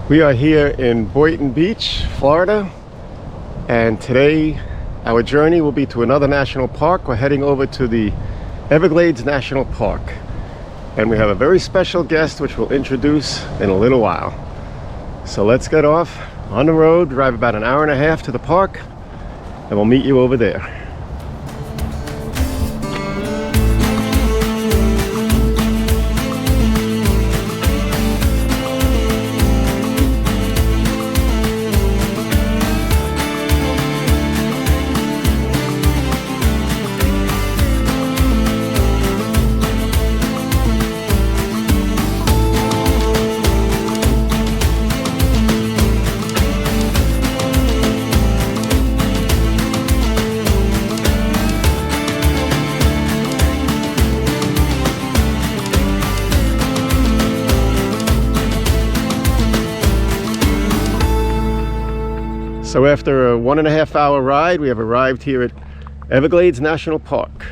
We are here in Boynton Beach, Florida, and today our journey will be to another national park. We're heading over to the Everglades National Park, and we have a very special guest which we'll introduce in a little while. So let's get off on the road, drive about an hour and a half to the park, and we'll meet you over there. So after a 1.5 hour ride, we have arrived here at Everglades National Park.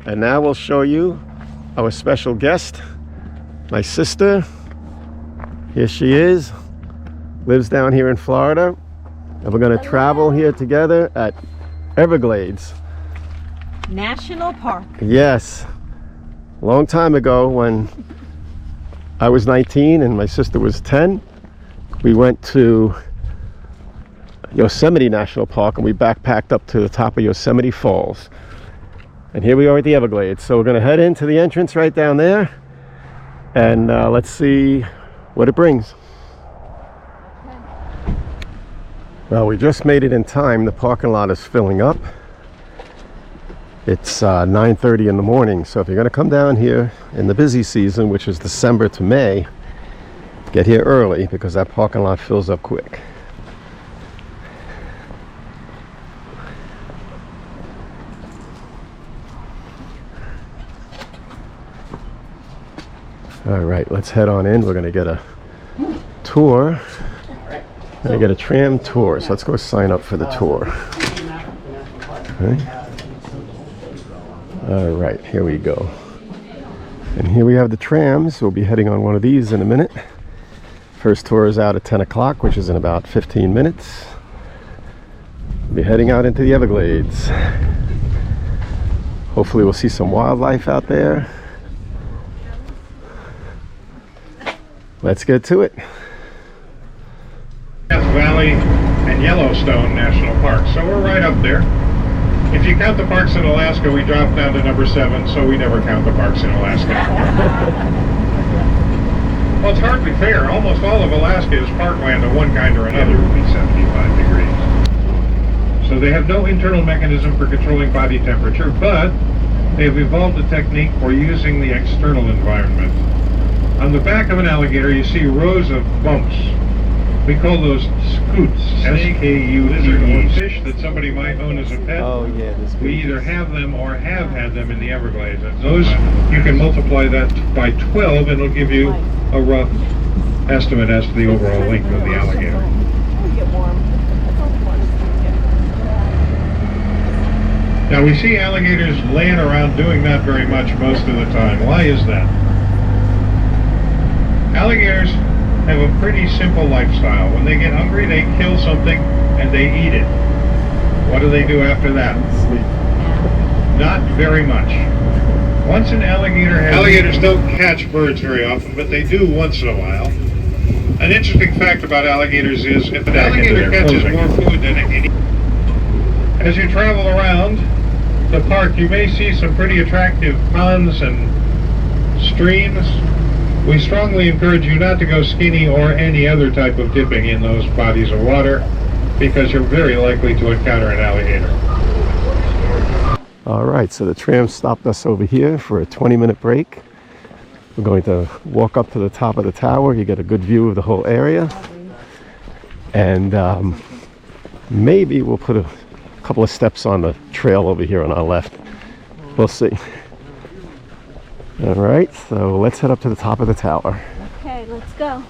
And now we'll show you our special guest, my sister. Here she is, lives down here in Florida. And we're gonna travel here together at Everglades National Park. Yes, a long time ago when I was 19 and my sister was 10, we went to Yosemite National Park and we backpacked up to the top of Yosemite Falls. And here we are at the Everglades. So we're going to head into the entrance right down there and let's see what it brings. Well, we just made it in time. The parking lot is filling up. It's 9:30 in the morning, so if you're going to come down here in the busy season, which is December to May, get here early because that parking lot fills up quick. All right, let's head on in. We're going to get a tour. We're going to get a tram tour. So let's go sign up for the tour. Okay. All right, here we go. And here we have the trams. We'll be heading on one of these in a minute. First tour is out at 10 o'clock, which is in about 15 minutes. We'll be heading out into the Everglades. Hopefully we'll see some wildlife out there. Let's get to it. Death Valley and Yellowstone National Park. So we're right up there. If you count the parks in Alaska, we dropped down to number 7, so we never count the parks in Alaska anymore. Well, it's hardly fair. Almost all of Alaska is parkland of one kind or another. It will be 75 degrees. So they have no internal mechanism for controlling body temperature, but they've evolved a technique for using the external environment. On the back of an alligator, you see rows of bumps. We call those scutes, S-K-U-T-E, fish that somebody might own as a pet. Oh yeah, We either have them or have had them in the Everglades. And those, you can multiply that by 12 and it'll give you a rough estimate as to the overall length of the alligator. Now we see alligators laying around doing that very much most of the time. Why is that? Alligators have a pretty simple lifestyle. When they get hungry, they kill something and they eat it. What do they do after that? Sleep. Not very much. Once an alligator has... Alligators don't catch birds very often, but they do once in a while. An interesting fact about alligators is if an alligator catches more food than it can eat. As you travel around the park, you may see some pretty attractive ponds and streams. We strongly encourage you not to go skinny or any other type of dipping in those bodies of water because you're very likely to encounter an alligator. All right, so the tram stopped us over here for a 20-minute break. We're going to walk up to the top of the tower. You get a good view of the whole area. And maybe we'll put a couple of steps on the trail over here on our left. We'll see. All right, so let's head up to the top of the tower. Okay, let's go.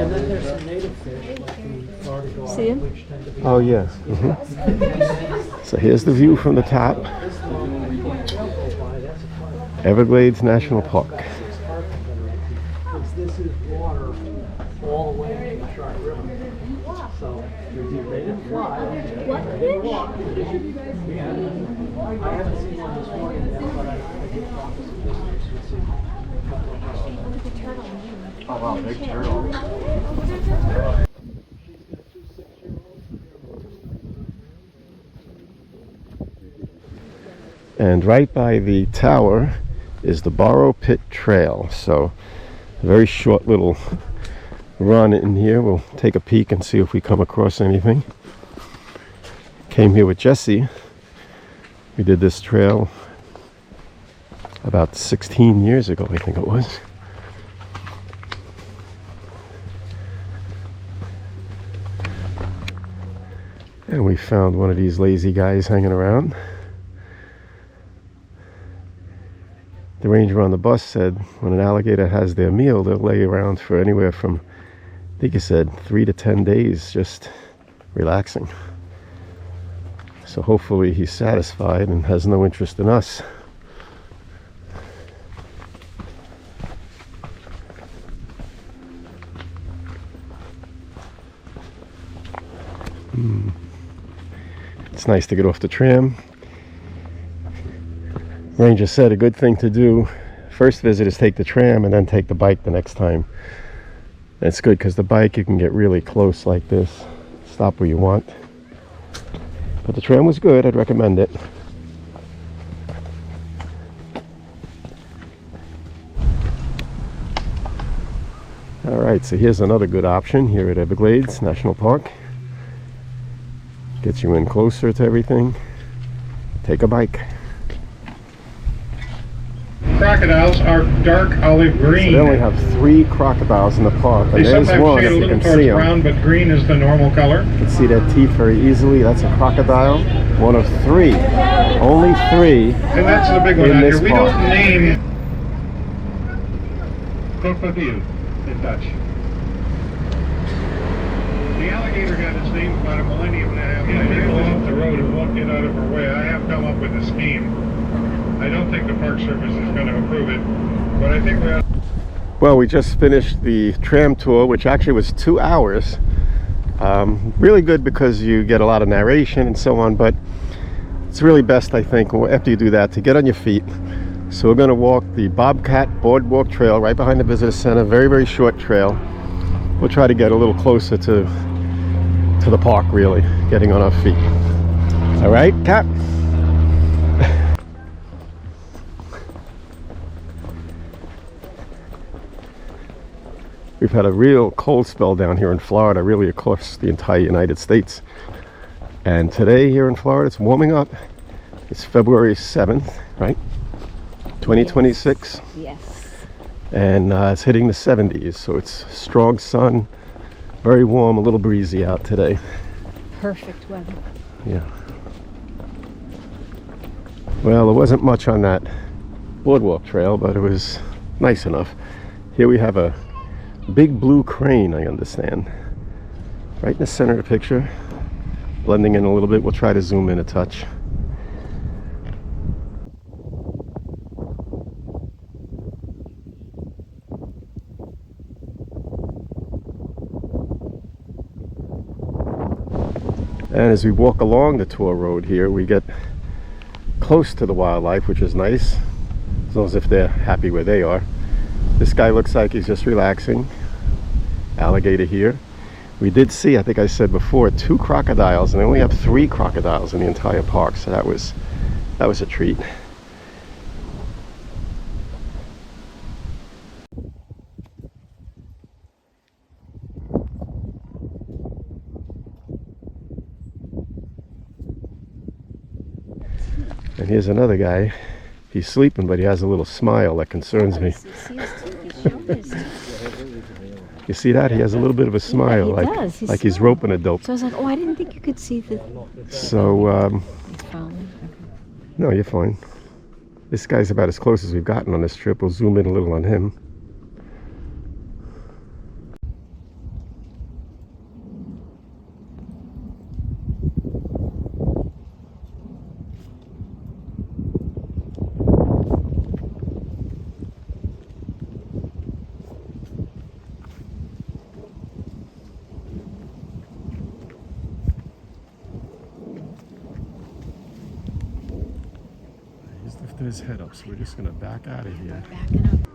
And then there's some native fish like the Florida gar, See 'em? which tend to be. Oh yes. So here's the view from the top. This long they'll go by. That's a fun. Everglades National Park. It's hard to generate because this is water all the way to the Shark River. So they didn't fly. What fish? I haven't seen one this morning yet, but I did talk to some listeners who see a couple of them. Oh wow, big turtle. And right by the tower is the Borrow Pit Trail. So a very short little run in here. We'll take a peek and see if we come across anything. Came here with Jesse. We did this trail about 16 years ago, I think it was. And we found one of these lazy guys hanging around. The ranger on the bus said when an alligator has their meal, they'll lay around for anywhere from, I think he said, 3 to 10 days just relaxing. So hopefully he's satisfied and has no interest in us. It's nice to get off the tram. Ranger said a good thing to do first visit is take the tram and then take the bike the next time. That's good because the bike you can get really close like this, stop where you want. But the tram was good, I'd recommend it. Alright, so here's another good option here at Everglades National Park. Gets you in closer to everything. Take a bike. Crocodiles are dark olive green. So they only have 3 crocodiles in the park, and They there's sometimes one shade if a you little can towards see them. brown, but green is the normal color. You can see their teeth very easily. That's a crocodile. One of 3. Only 3. And that's the big one In out this here. We park. don't name crocodile in Dutch. The alligator got its name about a millennium and a half ago. People off the road and won't get out of our way. I have come up with a scheme. I don't think the Park Service is going to approve it, but I think we ought. Well, we just finished the tram tour, which actually was 2 hours. Really good because you get a lot of narration and so on, but it's really best, I think, after you do that, to get on your feet. So we're going to walk the Bobcat Boardwalk Trail right behind the visitor center. Very, very short trail. We'll try to get a little closer to the park, really, getting on our feet. All right, Cap? We've had a real cold spell down here in Florida, really across the entire United States. And today here in Florida, it's warming up. It's February 7th, right? 2026. Yes. And it's hitting the 70s, so it's strong sun, very warm, a little breezy out today. Perfect weather. Yeah. Well, there wasn't much on that boardwalk trail, but it was nice enough. Here we have a big blue crane, I understand. Right in the center of the picture. Blending in a little bit. We'll try to zoom in a touch. And as we walk along the tour road here, we get close to the wildlife, which is nice, as long as if they're happy where they are. This guy looks like he's just relaxing. Alligator here. We did see, I think I said before, 2 crocodiles, and they only have 3 crocodiles in the entire park, so that was a treat. And here's another guy. He's sleeping, but he has a little smile that concerns me. You see that? He has a little bit of a smile, he like does. He's like he's smiling. roping a dope. So I was like, oh, I didn't think you could see the... So, phone. no, you're fine. This guy's about as close as we've gotten on this trip. We'll zoom in a little on him. his head up, so we're just gonna back out of here. Backing up.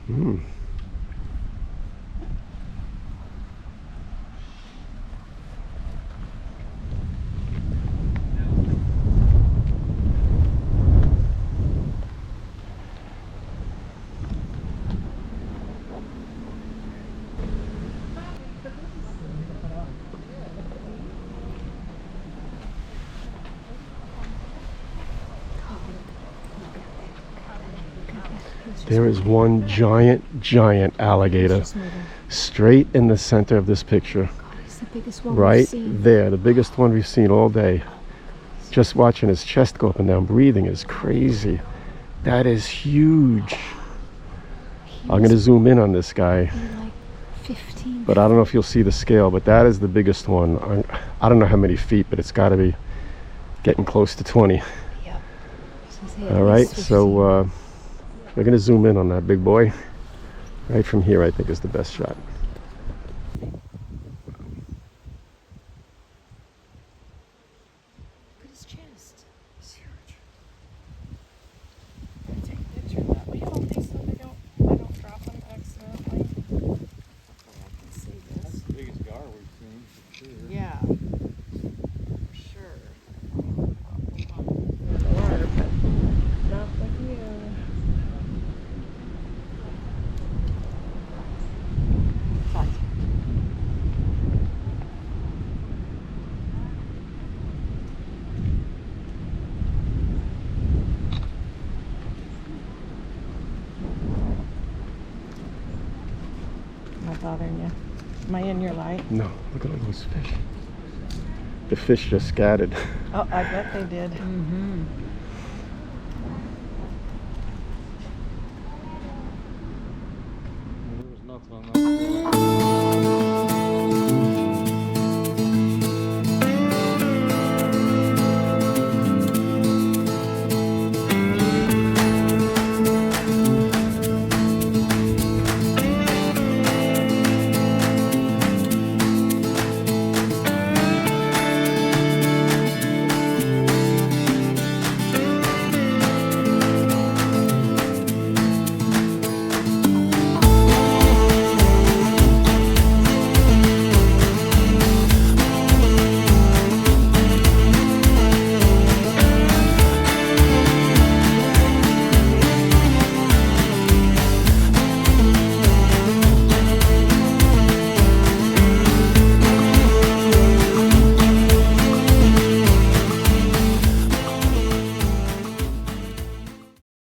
Hmm. There is one giant alligator Just moving. straight in the center of this picture. It's the biggest one we've Right seen. there, the biggest one we've seen all day. Just watching his chest go up and down, breathing is crazy. That is huge. I'm gonna zoom in on this guy, Like 15. but I don't know if you'll see the scale, but that is the biggest one. I don't know how many feet, but it's gotta be getting close to 20. Yep. All right, so we're gonna zoom in on that big boy. Right from here, I think is the best shot. Look at his chest. It's huge. Take a picture of that. We hope they so they don't drop them accidentally. Hopefully I can see this. The biggest gar we've seen, for sure. Yeah. For sure. Water, but not with you. Am I bothering you? Am I in your light? No, look at all those fish. The fish just scattered. Oh, I bet they did. Mm-hmm. There was nothing on that.